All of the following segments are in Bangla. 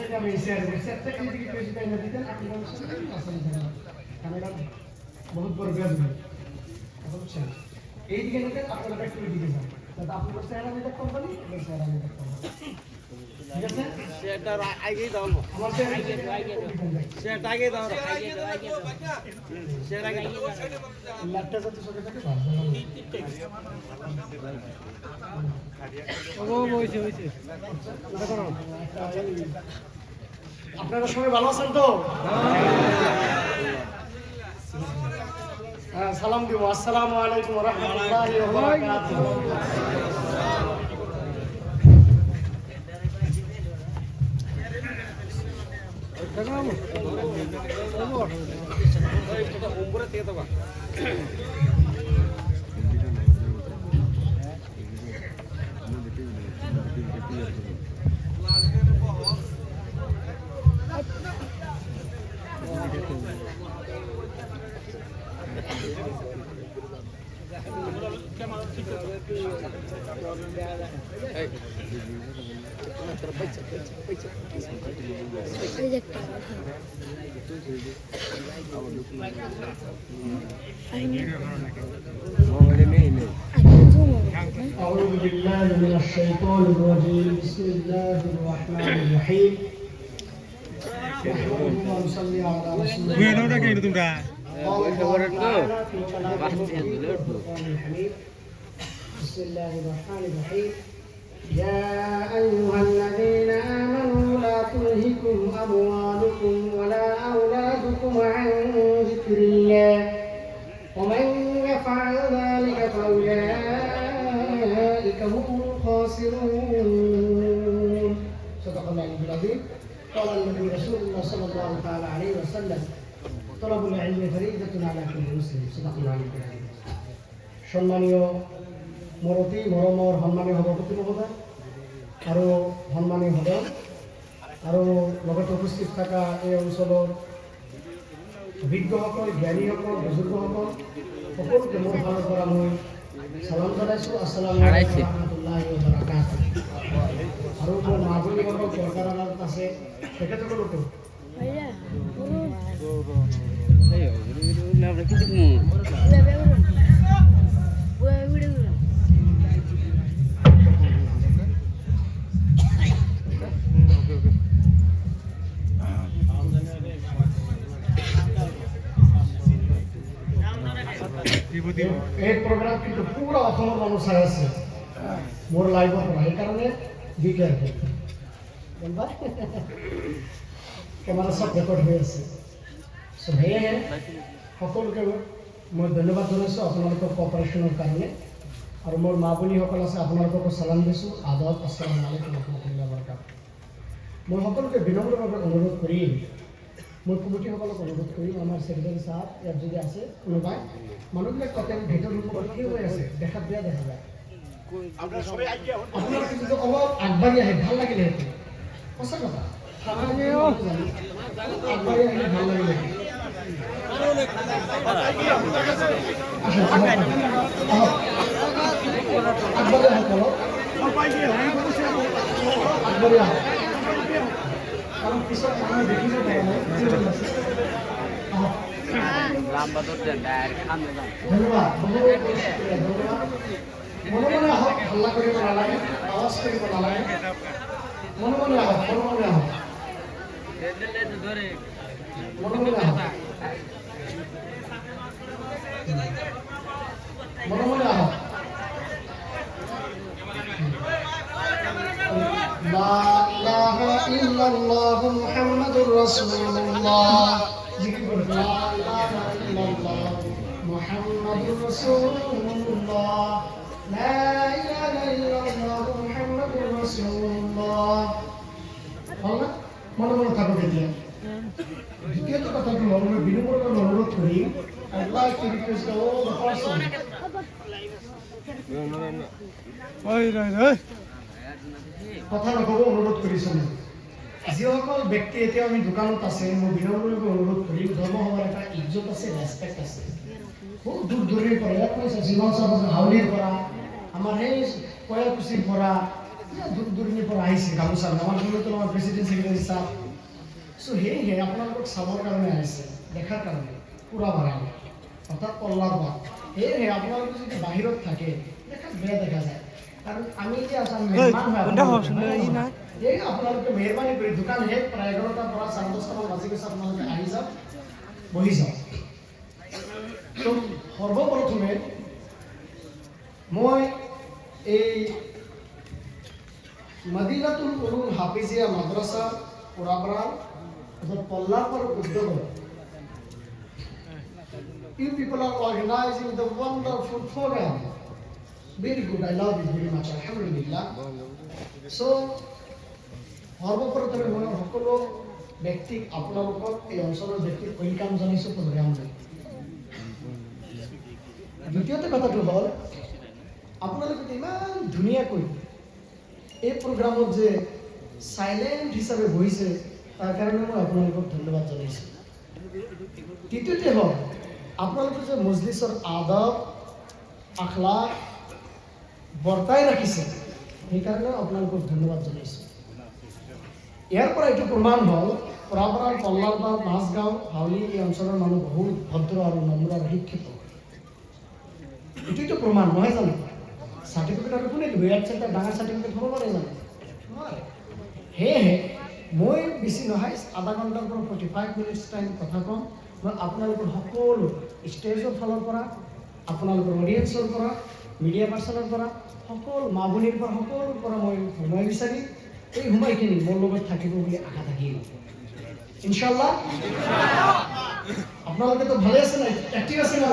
থেকে আমি সেটটা এইদিকে বেশি টাইম দিতেন আপনি ক্যামেরা বহুত বড় ব্যাজ হয় বুঝছেন এইদিকে নিতেন আপনারা একটু দিকে যান তাহলে আপনার চেহারা নিতে কোম্পানি চেহারা নিতে কোম্পানি ঠিক আছে সেটা আগেই দাও আমার চেহারা সেটা আগেই দাও সেটা আগেই দাও ল্যাপটপটা যাতে সরে থাকে আপনারা সবাই ভালো আছেন তো হ্যাঁ সালাম দিব আসসালামু আলাইকুম ওয়া রাহমাতুল্লাহি ওয়া বারাকাতুহু أعوذ بالله من الشيطان الرجيم بسم الله الرحمن الرحيم نحمده ونصلي على رسول الله قال الله تعالى في كلامه الحميد بسم الله الرحمن الرحيم يا أيها الذين آمنوا لا تلهكم أموالكم ولا أولادكم عن ذكر الله ومن يفعل ذلك فأولئك هم الخاسرون صدق الله العظيم قال النبي رسول الله صلى الله تعالى عليه وسلم طلب العلم فريضة على كل مسلم صدق الله العظيم সম্মানীয় মরতি মরমর সম্মানীয় সভাপতি মহোদয় আৰু সম্মানীয় সদন আৰু লগতে উপস্থিত থকা এই অঞ্চলৰ অভিজ্ঞসকল জ্ঞানীসকল বুজুৰ্গসকল সকলোকে মোৰ ফালৰ পৰা মই সালাম জনাইছোঁ আসসালামু আলাইকুম warahmatullahi wabarakatuh আৰু মোৰ মা ভনীসকল চৰকাৰত আছে তেখেতসকলকো এই প্রোগ্রাম কিন্তু পুরো অসমৰ মানুষ চাই আছে মোৰ লাইভৰ পৰা সেইকাৰণে দিকে আছে কেমেৰা সব ৰেকৰ্ড হৈ আছে সো সেয়েহে সকলোকে মই ধন্যবাদ জনাইছোঁ আপোনালোকৰ কোঅপাৰেশ্যনৰ কাৰণে আৰু মোৰ মা ভনীসকল আছে আপোনালোককো সালাম দিছোঁ আদব আসসালামু আলাইকুম warahmatullahi wabarakatuh মই সকলোকে বিনম্ৰভাৱে অনুৰোধ কৰিম মই কমিটিসকলক অনুৰোধ কৰিম আমাৰ ছেক্ৰেটাৰী সাহেব ইয়াত যদি আছে কোনোবাই মানুহবিলাক তাতে ভিতৰত ৰখি হৈ আছে দেখাত বেয়া দেখা যায় আপোনালোকে যদি অলপ আগবাঢ়ি আহে ভাল লাগিলে সঁচা কথা আগবাঢ়ি আহিলে ভাল লাগিলে আগবাঢ়ি আহক আগবাঢ়ি আহক কারণ পিছত মানুষ দেখিব পারে না লম্বা দরজা ডাইরেক্ট সামনে যাও ধন্যবাদ ধন্যবাদ মনে মনে আহক হাল্লা করিব নালাগে আওয়াজ করিব নালাগে মনে মনে আহক মনে মনে আহক মনে মনে আহক মনে মনে আহক لا إله إلا الله محمد رسول الله لا إله إلا الله محمد رسول الله لا إله إلا الله محمد رسول الله Allah mana mana থাকবে দিয়া দ্বিতীয়ত কথা হলো আমরা বিনম্রভাবে অনুরোধ করি I'd like to request all the person কথা নকব অনুৰোধ কৰিছোঁ যিসকল ব্যক্তি এতিয়া আমি দোকানত আছে মই বিনম্ৰভাৱে অনুৰোধ কৰিম ধৰ্ম সভাৰ এটা ইজ্জত আছে ৰেচপেক্ট আছে বহুত দূৰ দূৰৰ পৰা ইয়াত কৈছে যিমান চাব হাউলিৰ পৰা আমাৰ সেই কয়াকুচিৰ পৰা দূর দূৰণিৰ পৰা আহিছে গামোচা আমাৰ জন্য তো আমাৰ প্ৰেচিডেণ্ট ছেক্ৰেটাৰী ছাৰ সো সেয়েহে আপোনালোকক চাবৰ কাৰণে আহিছে দেখাৰ কাৰণে পুৰা বাগান অৰ্থাৎ পল্লাৰ বাগ সেয়েহে আপোনালোকে যদি বাহিৰত থাকে দেখাত বেয়া দেখা যায় কাৰণ আমি যে আছাম মেহমান এই আপোনালোকে মেহৰবানী কৰি দোকান শেষ প্ৰায় 11টাৰ পৰা 10:30মান বাজি গৈছে আপোনালোকে আহি যাওক বহি যাওক তো সৰ্বপ্ৰথমে মই এই মদিনাতুল উলুম হাফিজিয়া মাদ্রাসা পুরাপাড়া অর্থাৎ পল্লারপাড় উদ্যোগ You people are organizing the wonderful program. Very good, I love it very much, alhamdulillah. So, সৰ্বপ্ৰথমে মই সকলো ব্যক্তিক আপোনালোকক এই অঞ্চলৰ ব্যক্তিক ওয়েলকাম জনাইছোঁ প্ৰগ্ৰামলৈ দ্বিতীয়তে কথাটো হ'ল আপোনালোকে ইমান ধুনীয়াকৈ এই প্ৰগ্ৰামত যে সাইলেন্ট হিচাপে বহিছে তাৰ কাৰণে মই আপোনালোকক ধন্যবাদ জনাইছোঁ তৃতীয়তে হ'ল আপোনালোকে যে মজলিছৰ আদব আখলাক বৰ্তাই ৰাখিছে সেইকাৰণে আপোনালোকক ধন্যবাদ জনাইছোঁ ইয়াৰ পৰা এইটো প্ৰমাণ হ'ল পুৰাপাৰা পল্লাৰবাগ মাছগাঁও হাউলি এই অঞ্চলৰ মানুহ বহুত ভদ্ৰ আৰু নম্ৰ আৰু শিক্ষিত এইটোতো প্ৰমাণ নহয় জানো সার্টিফিকেট আর কোনে দিব ইয়াত একটা ডাঙৰ সার্টিফিকেট হ'ব পাৰে জানো নোৱাৰে সেয়েহে মই বেছি নহয় আধা ঘণ্টাৰ পৰা 45 মিনিটছ টাইম কথা কম মই আপোনালোকৰ সকলো ষ্টেজৰ ফালৰ পৰা আপোনালোকৰ অডিয়েন্সৰ পৰা মিডিয়া পাৰ্চনৰ পৰা সকলো মাবনিৰ পৰা সকলোৰ পৰা মই সময় বিচাৰি এই সময়খিনি মোৰ লগত থাকিব বুলি আশা থাকিল ইনশাআল্লাহ আপোনালোকে তো ভালে আছে না এক্টিভ আছে না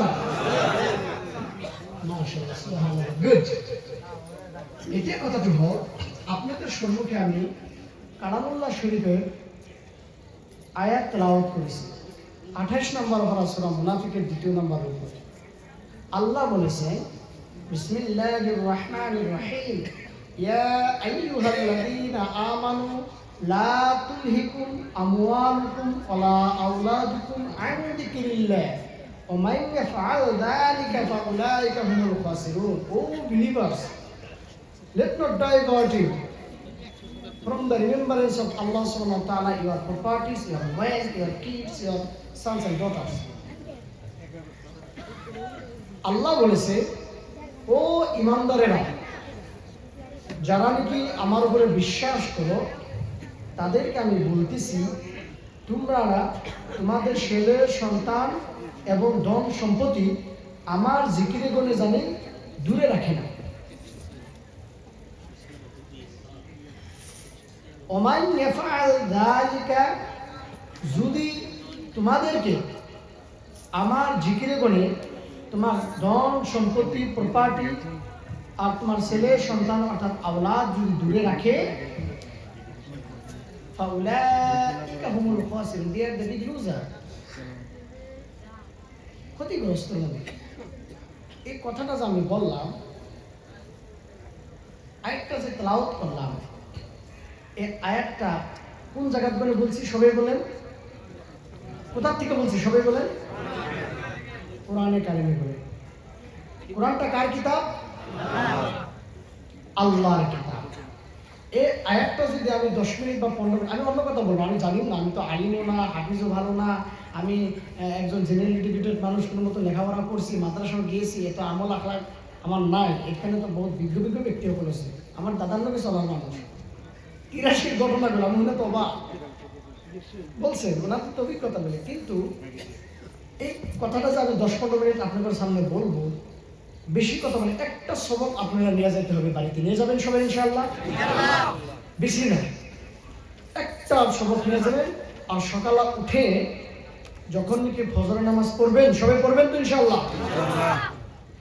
মাশাআল্লাহ সুবহানাল্লাহ গুড এতিয়া কথাটো হ'ল আপনাদের সম্মুখে আমি কালামুল্লাহ শরীফের আয়াত তেলাওয়াত করেছি 28 নম্বর পারা সূরা মুনাফিকের 2 নম্বরের উপর আল্লাহ বলেছেন বিসমিল্লাহির রহমানির রহিম ইয়া আইয়ুহাল্লাযীনা আমানু লা তুলহিকুম আমওয়ালুকুম ওয়ালা আওলাদুকুম আন যিকরিল্লাহ ওয়া মান ইয়াফআল যালিকা ফাউলাইকা হুমুল খাসিরুন O believers let not divert you from the remembrance of Allah subhanahu wa ta'ala your properties your wives your kids your sons and daughters Allah বলেছে ও ঈমানদারেরা যারা নাকি আমার উপরে বিশ্বাস করো তাদেরকে আমি বলতেছি তোমরা তোমাদের ছেলে সন্তান এবং ধন সম্পত্তি আমার জিকিরে গুণে জানে দূরে রাখে না ওমান ইয়াফআল যালিকা যদি তোমাদেরকে আমার জিকিরে গুণে তোমার ধন সম্পত্তি প্রপার্টি আর তোমার ছেলে সন্তান অর্থাৎ আওলাদ যদি দূরে রাখে ফাউলাইকা হুমুল খাসিরুন দে আর দ্য বিগ লুজার ক্ষতিগ্রস্ত হবে এই কথাটা যে আমি বললাম আয়াতটা যে তেলাওয়াত করলাম এই আয়াতটা কোন জায়গা থেকে বলছি সবাই বলেন কোথা থেকে বলছি সবাই বলেন কোরআনে কারিমে বলেন কোরআনটা কার কিতাব আল্লাহর কিতাব এই আয়াতটা যদি আমি 10 মিনিট বা 15 মিনিট আমি অন্য কথা বলবো আমি জানি না আমি তো আলিমও না হাফিজও ভালো না আমি একজন জেনারেল এডুকেটেড মানুষ কোনো মতো লেখাপড়া করছি মাদ্রাসায় গিয়েছি এত আমল আখলাক আমার নাই এখানে তো বহুত বিজ্ঞ বিজ্ঞ ব্যক্তি বলেছে আমার দাদার লোকে চলার মানুষ 83 ঘটনাগুলো আমি মনে তো অবাক বলছে ওনার তো অভিজ্ঞতা বলে কিন্তু এই কথাটা যে আমি 10-15 মিনিট আপনাদের সামনে বলবো বেশি কথা মানে একটা সবক আপনারা নিয়ে যেতে হবে বাড়িতে নিয়ে যাবেন সবাই ইনশাআল্লাহ বেশি না একটা সবক নিয়ে যাবেন আর সকালে উঠে যখন নাকি ফজর নামাজ পড়বেন সবাই পড়বেন তো ইনশাআল্লাহ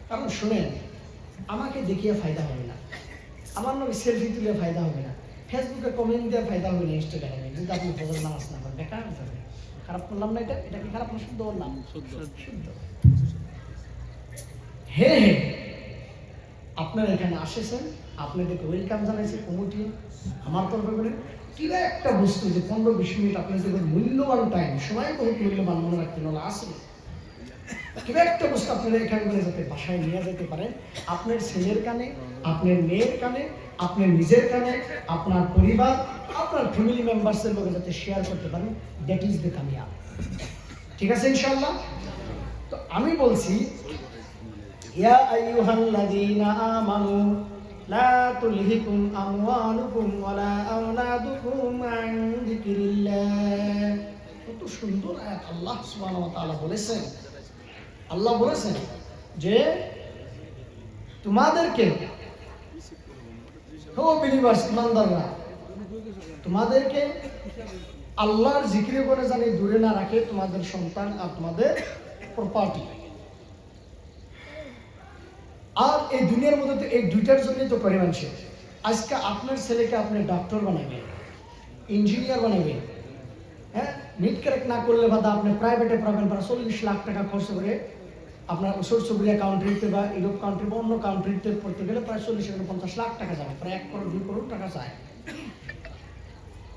কারণ শুনেন আমাকে দেখিয়ে ফায়দা হবে না আমার নামে সেলফি তুলে ফায়দা হবে না ফেসবুকে কমেন্ট দিয়ে ফায়দা হবে না ইনস্টাগ্রামে যদি আপনি ফজর নামাজ না পড়েন বেকার যাবে খারাপ করলাম না এটা কি খারাপ না শুদ্ধ বললাম শুদ্ধ হে আপনারা এখানে আসেছেন আপনাদেরকে ওয়েলকাম জানাইছে কমিটি আমার তরফে বলে কিবা একটা বস্তু যে 15-20 মিনিট আপনাদের মূল্যবান টাইম সময় বহুত মূল্যবান মনে রাখতে হলে আসবে কিবা একটা বস্তু আপনারা এখানে যাতে বাসায় নিয়ে যেতে পারেন আপনার ছেলের কানে আপনার মেয়ের কানে আপনার নিজের কানে, আপনার পরিবার, আপনার ফ্যামিলি মেম্বার্সের লোকে যাতে শেয়ার করতে পারেন, দ্যাট ইজ দ্য কামিয়াব। ঠিক আছে ইনশাআল্লাহ? তো আমি বলছি, ইয়া আইয়ুহাল্লাযীনা আমানু লা তুলহিকুম আমওয়ালুকুম ওয়ালা আওলাদুকুম আন যিকরিল্লাহ। কত সুন্দর আয়াত আল্লাহ সুবহানাহু ওয়া তাআলা বলেছেন। আল্লাহ বলেছেন যে তোমাদেরকে, ও বিলিভার্স, ইমানদাররা, তোমাদেরকে আল্লাহর জিকির করে জানি দূরে না রাখে তোমাদের সন্তান আর তোমাদের প্রপার্টি। আর এই দুনিয়ার মধ্যে তো এই দুইটার জন্যই তো করে মানুষের। আজকে আপনার ছেলেকে আপনি ডাক্তার বানাবেন, ইঞ্জিনিয়ার বানাবেন, হ্যাঁ, নিট ক্র্যাক না করলে বাদা আপনি প্রাইভেটে পড়াবেন, 40 লাখ টাকা খরচ করে আপনার সুরসুরিয়া কান্ট্রিতে বা ইউরোপ কান্ট্রি বা অন্য কান্ট্রিতে পড়তে গেলে প্রায় 40-50 লাখ টাকা যাবে, প্রায় 1 করোড় 2 করোড় টাকা চায়।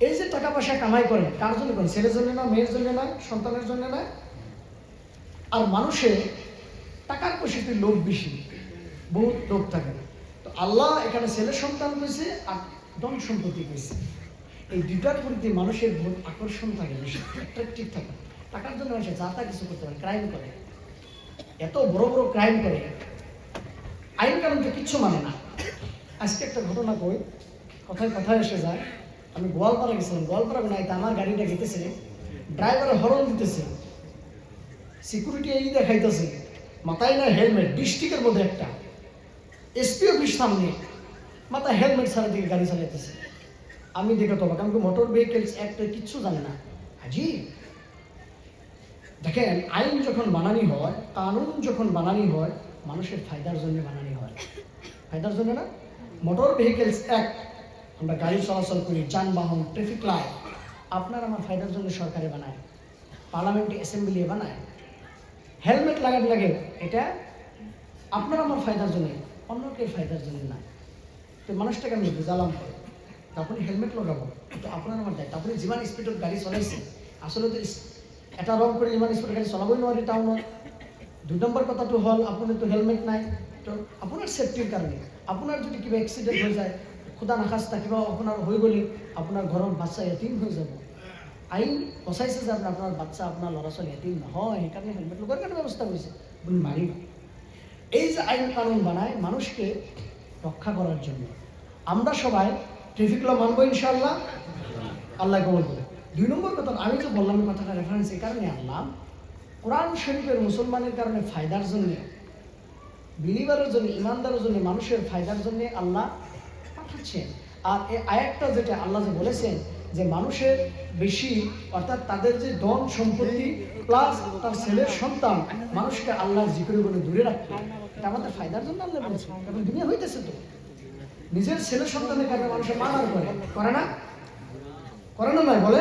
এই যে টাকা পয়সা কামাই করেন, কার জন্য করেন? ছেলের জন্য না, মেয়ের জন্য না, সন্তানের জন্য না। আর মানুষের টাকার পয়সাতে লোভ বেশি, বহুত লোভ থাকে। তো আল্লাহ এখানে ছেলে সন্তান কইছে আর ধন সম্পত্তি কইছে। এই দুটার প্রতি মানুষের বহুত আকর্ষণ থাকে, বেশি অ্যাট্রাকটিভ থাকে। টাকার জন্য মানুষ যা তা কিছু করতে পারে, ক্রাইম করে, এত বড় বড় ক্রাইম করে, আইন কানুন তো কিচ্ছু মানে না। আজকে একটা ঘটনা কই, কথায় কথায় এসে যায়। আমি গোয়ালপাড়া গেছিলাম, গোয়ালপাড়া নাইতে আমার গাড়িটা গেতেছে, ড্রাইভার হরন দিতেছে, সিকিউরিটি এই দেখাইতেছে, মাথায় না হেলমেট, ডিস্ট্রিক্টের মধ্যে একটা এসপি অফিস সামনে, মাথায় হেলমেট ছাড়া দিকে গাড়ি চালাইতেছে। আমি দেখে তো অবাক, আমাকে মোটর ভেহিকেলস একটা কিচ্ছু জানে না। হাজি দেখেন, আইন যখন বানানি হয়, কানুন যখন বানানি হয়, মানুষের ফায়দার জন্য বানানি হয়, ফায়দার জন্য না। মোটর ভেহিকেলস অ্যাক্ট, আমরা গাড়ি চলাচল করি, যানবাহন, ট্রাফিক লাইট, আপনার আমার ফায়দার জন্য সরকারে বানায়, পার্লামেন্টে অ্যাসেম্বলি বানায়। হেলমেট লাগাতে লাগে, এটা আপনার আমার ফায়দার জন্য, অন্য কেউ ফায়দার জন্য না। তো মানুষটাকে আমি বুঝালাম, তারপরে হেলমেট লাগাবো, তো আপনার আমার দায়িত্ব। আপনি যেমন স্পিডের গাড়ি চলাইছে, আসলে তো এটা রং করে যেমন স্পিডের গাড়ি চলাবই নয়, এটাও নয়। 2 নম্বর কথাটো হল, আপনার তো হেলমেট নাই, তো আপনার সেফটির কারণে আপনার যদি কিবা অ্যাক্সিডেন্ট হয়ে যায়, খুদা নাখাস্তা কিবা আপনার হয়ে গেলে আপনার ঘরের বাচ্চা এতিম হয়ে যাব। আইন বসাইছে যে আপনার বাচ্চা, আপনার ল'ৰা ছোৱালী এতিম নহয়, সেইকাৰণে হেলমেট লোৱাৰ কাৰণে ব্যৱস্থা কৰিছে, আপুনি মাৰিব। এই যে আইন কানুন বানায় মানুষকে রক্ষা করার জন্য, আমরা সবাই ট্রাফিক ল মানবো ইনশাআল্লাহ, আল্লাহ কবুল করে। 2 নম্বর কথা, আমি যে বললাম কথাটা রেফারেন্স এই কারণে আনলাম, কোরআন শরীফের মুসলমানের কারণে ফায়দার জন্য, বিলিভারের জন্য, ইমানদারের জন্য, মানুষের ফায়দার জন্য আল্লাহ পাঠাচ্ছেন। আর এই আয়াতটা যেটা আল্লাহ যে বলেছেন যে মানুষের বেশি, অর্থাৎ তাদের যে ধন সম্পত্তি প্লাস তার ছেলের সন্তান, মানুষকে আল্লাহর জিকির করে দূরে রাখতে, এটা আমাদের ফায়দার জন্য আল্লাহ বলেছেন। কারণ দুনিয়া হইতেছে তো, নিজের ছেলে সন্তানের কারণে মানুষের মার্ডার করে না, করে না নয় বলে,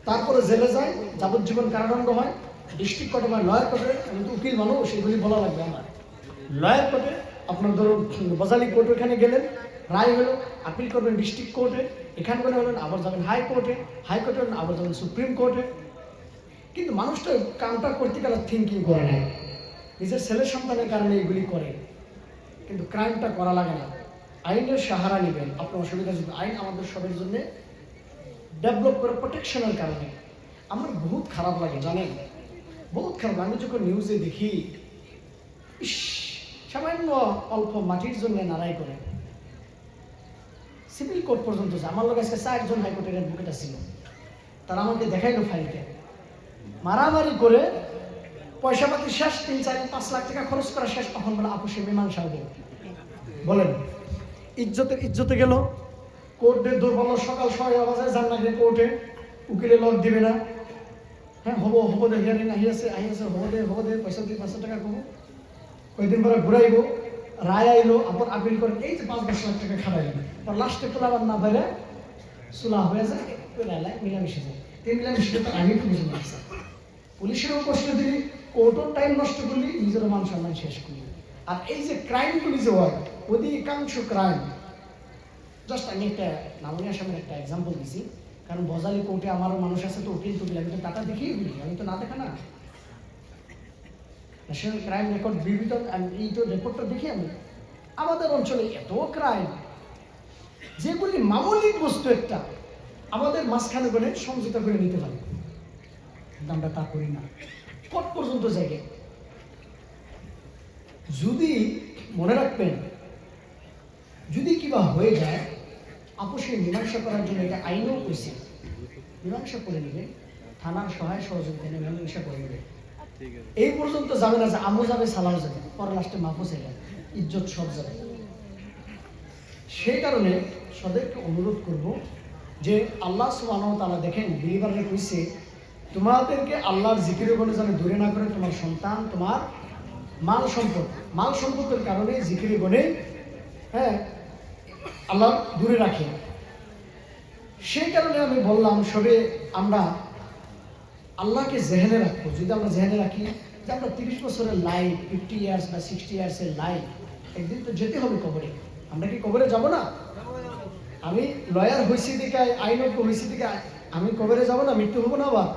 তারপরে জেলে যায়, যাবজ্জীবন কারাদণ্ড হয়, ডিস্ট্রিক্ট কোর্টে বা লয়ার কোর্টে, আমি তো উকিল মানুষ, সেগুলি বলা লাগবে আমার। লয়ার কোর্টে আপনার ধরুন বজালি কোর্ট, ওখানে গেলেন, রায় হলো, আপিল করবেন ডিস্ট্রিক্ট কোর্টে, এখান করে হলেন, আবার যাবেন হাইকোর্টে, হাইকোর্টে হলেন, আবার যাবেন সুপ্রিম কোর্টে। কিন্তু মানুষটা কামটা করতে গেলে থিঙ্কিং করে নেয়, নিজের ছেলের সন্তানের কারণে এগুলি করে, কিন্তু ক্রাইমটা করা লাগে না। আইনের সাহারা নেবেন, আপনার অসুবিধা যদি আইন আমাদের সবার জন্য ডেভেলপ করে প্রোটেকশনের কারণে। আমার বহুত খারাপ লাগে জানেন, বহুত খারাপ। আমি যখন নিউজে দেখি, ইস, সামান্য অল্প মাটির জন্য নারাই করে সিভিল কোর্ট পর্যন্ত যায়। আমার লোক আজকে 4 জন হাইকোর্টের অ্যাডভোকেট ছিল, তারা আমাকে দেখাইলো ফাইলটা, মারামারি করে পয়সা পাতি শেষ, 3-4-5 লাখ টাকা খরচ করা শেষ, তখন বলে আপোষে মীমাংসা হবে। বলেন, ইজ্জতে গেল, কোর্টের দুর্বল, সকাল 6 বাজে যান না কোর্টে, উকিলে লক দিবে না, হ্যাঁ হবো দে, হিয়ারিং আহিয়াছে হবো দে, পয়সা দিয়ে 500 টাকা কমো, কয়েকদিন পরে ঘুরাইব, রায় আইলো, আবার আপিল করেন, এই যে 5-10 লাখ টাকা খারাইলেন, আর লাস্টে খোলাবার না পাইলে সুলা হয়ে যায়, মিলামিশে যায়। মিলামিশে তো আগে তো বুঝে লাগছে, পুলিশেরও কষ্ট দিলি, কোর্টের টাইম নষ্ট করলি, নিজেরও মান সম্মান শেষ করলি। আর এই যে ক্রাইমগুলি যে হয়, অধিকাংশ ক্রাইম, জাস্ট আমি একটা নামনি আসামের একটা এক্সাম্পল দিছি, কারণ বজালি কোর্টে আমারও মানুষ আছে, তো উকিল টুকিল, আমি তো টাকা দেখিয়ে বলি, আমি তো না দেখা না, ন্যাশনাল ক্রাইম রেকর্ড বিবৃত, এই তো রিপোর্টটা দেখি আমি, আমাদের অঞ্চলে এত ক্রাইম, যেগুলি মামুলিক বস্তু একটা আমাদের মাঝখানে করে সমঝোতা করে নিতে পারি, কিন্তু আমরা তা করি না। কত পর্যন্ত জায়গায় যদি মনে রাখবেন, যদি কিবা হয়ে যায় আপোষে মীমাংসা করার জন্য এটা আইনও করেছে, মীমাংসা করে নেবে, থানার সহায় সহযোগিতা নিয়ে মীমাংসা করে নেবে। এই পর্যন্ত যাবে না যে আমও যাবে সালাও যাবে, পরে লাস্টে মাফও চাইবে, ইজ্জত সব যাবে। সেই কারণে সবাইকে অনুরোধ করব যে আল্লাহ সুবহানাহু ওয়া তাআলা দেখেন বিলিভাররা কইছে তোমাদেরকে আল্লাহর জিকিরের বলে যেন দূরে না করে তোমার সন্তান, তোমার মাল সম্পদের কারণে জিকিরে বলে আল্লাহ দূরে রাখে। সেই কারণে আমি বললাম সবে আমরা আল্লাহকে জেহেনে রাখবো। যদি আমরা জেহেনে রাখি যে আমরা 30 বছরের লাইফ, 50 ইয়ার্স বা 60 ইয়ার্সের লাইফ, একদিন তো যেতে হবে কবরে। আমরা কি কবরে যাব না? আমি লয়ার হয়েছি দিকে, আইনজ্ঞ হয়েছি দিকে আমি কবরে যাব না? মৃত্যু হবো না? আবার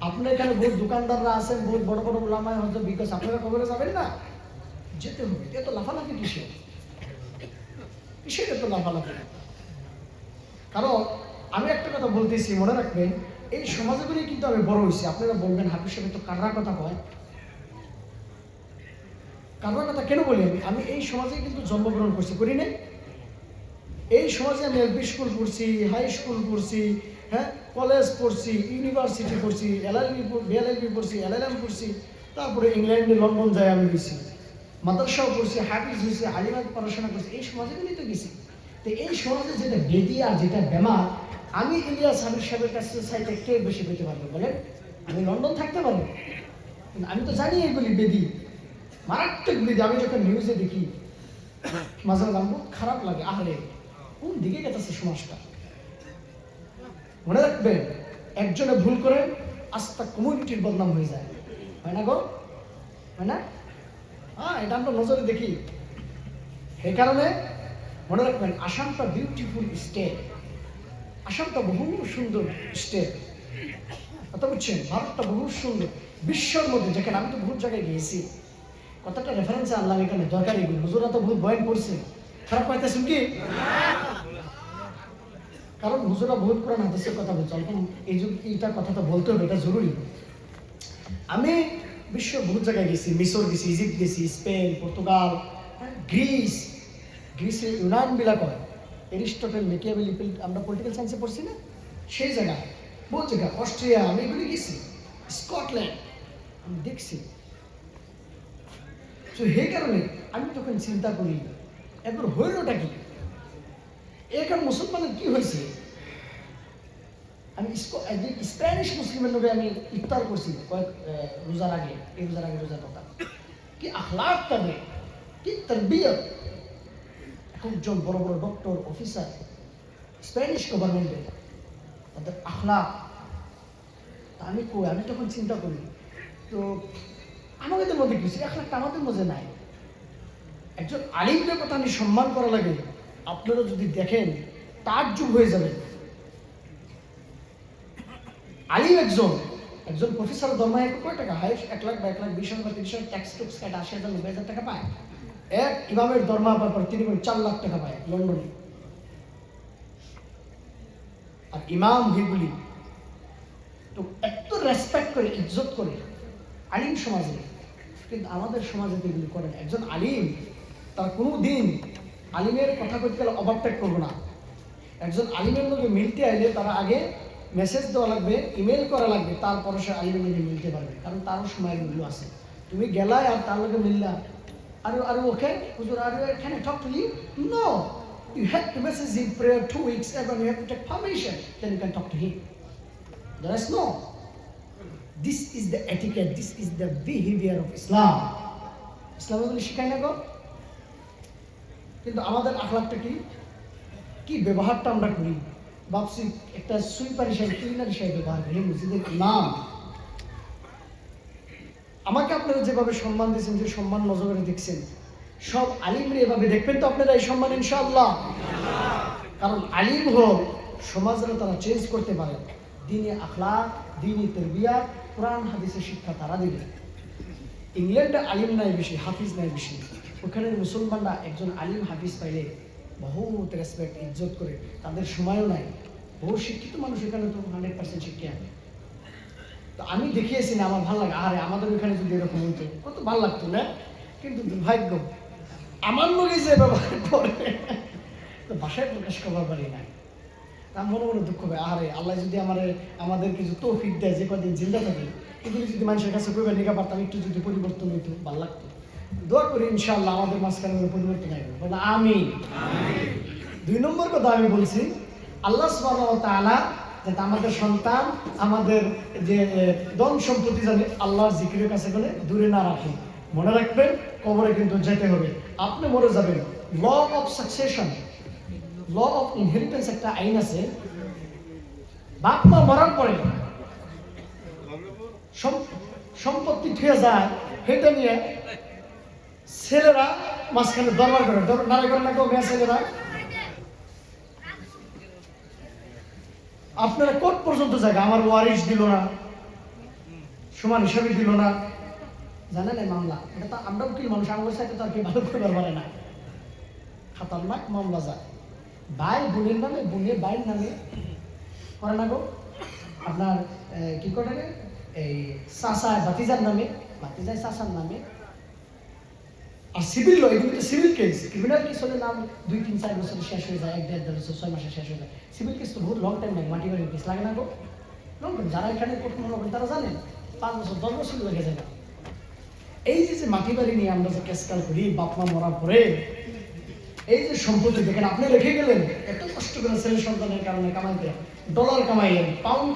আপনার এখানে বহুত দোকানদাররা আছেন, বহুত বড় বড় ওলামায়ে হযরত, বিকজ আপনারা কবরে যাবেন না? যেতে হবে। এত লাফালাফি কিসের এত লাফালাফি? কারণ আমি একটা কথা বলতেছি, মনে রাখবেন এই সমাজগুলি কিন্তু আমি বড় হয়েছি। আপনারা বলবেন হাফিজ সাহেব তো কাররা কথা কয়। কাররার কথা কেন বলি? আমি এই সমাজে কিন্তু জন্মগ্রহণ করছি, করি নাই? এই সমাজে আমি এলপি স্কুল পড়ছি, হাই স্কুল পড়ছি, কলেজ পড়ছি, ইউনিভার্সিটি পড়ছি, বিএলএলবি পড়ছি, এলএলএম পড়ছি, তারপরে ইংল্যান্ডে লন্ডন যায় আমি গেছি, মাদ্রাসাও পড়ছি, হাফিজ হয়েছি, আলিমাত পড়াশোনা করছি, এই সমাজেগুলি তো গেছি। তো এই সমাজে যেটা বেদি আর যেটা বেমার, আমি ইলিয়াস হাবিব সাহেবের কাছে চাইতে কে বেশি পেতে পারবে বলেন? আমি লন্ডন থাকতে পারবো, কিন্তু আমি তো জানি এগুলি বেদি, মারাত্মক বেদি। আমি যখন নিউজে দেখি মাঝে মাঝে আমার বহুত খারাপ লাগে, আহরে কোন দিকে গেছে সমাজটা। মনে রাখবেন একজনে ভুল করে আস্থা কমিউনিটির বদনাম হয়ে যায়, হয় না গো? হয় না? এটা আমরা নজরে দেখি। এই কারণে মনে রাখবেন আসামটা বিউটিফুল স্টেট, আসামটা বহু সুন্দর স্টেট, কথা বুঝছেন? ভারতটা বহু সুন্দর বিশ্বর মধ্যে, যেখানে আমি তো বহু জায়গায় গিয়েছি। কথাটা রেফারেন্সে আনলাম এখানে, দরকার এগুলো। হুজুরা তো বহুত বয়ান করছে, খারাপ পাইতেছেন কি? কারণ হুজুরা বহুত কোরআন হাদিসের কথা বলছে, এইটার কথা তো বলতে হবে, এটা জরুরি। আমি বিশ্ব বহুত জায়গায় গেছি, মিশর গেছি, ইজিপ্ট গেছি, স্পেন, পর্তুগাল, গ্রিসে ইউনান বিলাক হয়, এরিস্টটল, মেকিয়াভেলি, আমরা পলিটিক্যাল সায়েন্সে পড়ছি না, সেই জায়গা, বহু জায়গা, অস্ট্রিয়া, আমি এগুলি গেছি, স্কটল্যান্ড আমি দেখছি। তো সেই কারণে আমি তখন চিন্তা করি একবার হইলটা কি, এখানে মুসলমানের কি হয়েছে? আমি স্প্যানিশ মুসলিমের লোকে আমি ইফতার করছি কয়েক রোজার আগে, এই রোজার কথা, কি আখলাক তাদের, কি তরবিয়ত। একজন বড় বড় ডক্টর, অফিসার, স্প্যানিশ গভর্নমেন্টের, তাদের আখলাক। আমি তখন চিন্তা করি, তো আমাদের মধ্যে কিছু আখলাকটা আমাদের মধ্যে নাই। একজন আলিমদের কথা আমি সম্মান করা লাগে, আপনারা যদি দেখেন তাজ্জুব হয়ে যাবে। আলিম একজন প্রফেসর দরমা কয় টাকা? হাই 1 লাখ বা 1,20,000 বা 30,000, ট্যাক্স টুক্স কাটা 80,000 90,000 টাকা পায়। এক ইমামের দরমা পাওয়ার পর তিনি 4 লাখ টাকা পায় লন্ডনে। আর ইমাম হিগুলি তো এত রেসপেক্ট করে, ইজ্জত করে আলিম সমাজে, কিন্তু আমাদের সমাজে তো এগুলি করে না। একজন আলিম তার কোনো দিন আলিমের কথা করতে গেলে ওভারটেক করবো না। একজন আলিমের লোকে মিলতে আইলে তারা আগে মেসেজ দেওয়া লাগবে, ইমেল করা লাগবে, তারপরে সে আলিমের লোকে মিলতে পারবে, কারণ তারও সময়গুলো আছে। তুমি গেলাই আর তার লোকে মিললা, আর ওকে হুজুর, আর can I talk to you? No, you have to message him prayer 2 weeks and you have to take permission, then you can talk to him. The rest no. This is the etiquette, this is the behavior of Islam. ইসলাম এগুলি শিখায় না গো। কিন্তু আমাদের আখলাকটা কি ব্যবহারটা আমরা করি, ভাবছি একটা সুইপার হিসাবে, ক্লিনার হিসাবে ব্যবহার করি, মসজিদের ইমাম। আমাকে আপনারা যেভাবে সম্মান দিয়েছেন, যে সম্মান নজরে দেখছেন, সব আলিমরে এভাবে দেখবেন তো আপনারা এই সম্মান ইনশাআল্লাহ। কারণ আলিম হোক সমাজরা তারা চেঞ্জ করতে পারে, দ্বীনি আখলাক, দ্বীনি তারবিয়াত, কোরআন হাদিসের শিক্ষা তারা দিবে। ইংল্যান্ডে আলিম নাই বেশি, হাফিজ নাই বেশি, ওখানে মুসলমানরা একজন আলিম হাফিজ পাইলে বহুত রেসপেক্ট ইজ্জত করে, তাদের সময়ও নাই। বহু শিক্ষিত মানুষ এখানে তো 100% শিক্ষা। তো আমি দেখিয়েছি না, আমার ভালো লাগে, আরে আমাদের ওখানে যদি এরকম হইতো কত ভালো লাগতো না। কিন্তু দুর্ভাগ্য আমার লোকে যে ব্যবহার করে তো ভাষায় প্রকাশ করবার পারি না। তার মনে মনে দুঃখ পায়, আরে আল্লাহ যদি আমাদের কিছু তৌফিক দেয়, যে কদিন জিন্দা থাকি এগুলো যদি মানুষের কাছে কইবার নিকা পারতাম, একটু যদি পরিবর্তন হইতো ভালো লাগতো। দোয়া করি ইনশাআল্লাহ আমাদের মাঝখানে পরিবর্তন আসবে, বলে আমি। 2 নম্বর কথা আমি বলছি, আল্লাহ সুবহানাহু ওয়া তাআলা যাতে আমাদের সন্তান, আমাদের যে ধন সম্পত্তি জানে আল্লাহর জিকিরের কাছে গেলে দূরে না রাখে। মনে রাখবেন কবরে কিন্তু যেতে হবে, আপনি মরে যাবেন। Law of succession, law of inheritance একটা আইন আছে। বাপ মা মরার পরে সম্পত্তি থুয়ে যায়, সেটা নিয়ে ছেলেরা মাঝখানে দরবার করে, নারাই করে না কেউ মেয়ে ছেলেরা। আপনারা কোর্ট পর্যন্ত জায়গা, আমার ওয়ারিশ দিল না, সমান হিসাবে দিল না, জানেন এই মামলা। এটা তো আমরা উকিল মানুষ, আমার সাথে তো আর কি ভালো করবার পারে না। খাতারনাক মামলা যায়, ভাই বোনের নামে, বোনের ভাইয়ের নামে করে না গো। আপনার কি করে এই চাচা ভাতিজার নামে, ভাতিজায় চাচার নামে। আর সিভিল ল, এগুলো তো সিভিল কেস। ক্রিমিনাল কেস হলে নাম 2-3-4 বছরে শেষ হয়ে যায়, 1-1.5 বছর 6 মাসে শেষ হয়ে যায়। সিভিল কেস তো বহুত লং টাইম লাগে, মাটি বাড়ির কেস লাগে না গো। লং টাইম, যারা এখানে কোর্ট মনে করেন তারা জানেন 5 বছর 10 বছর লেগে যায় না। এই যে মাটি বাড়ি নিয়ে আমরা যে কেসকাল করি বাপ মা মরার পরে, এই যে সম্পত্তি দেখেন আপনি রেখে গেলেন, এত কষ্ট করে ছেলে সন্তানের কারণে কামাইতে, ডলার কামাইলেন, পাউন্ড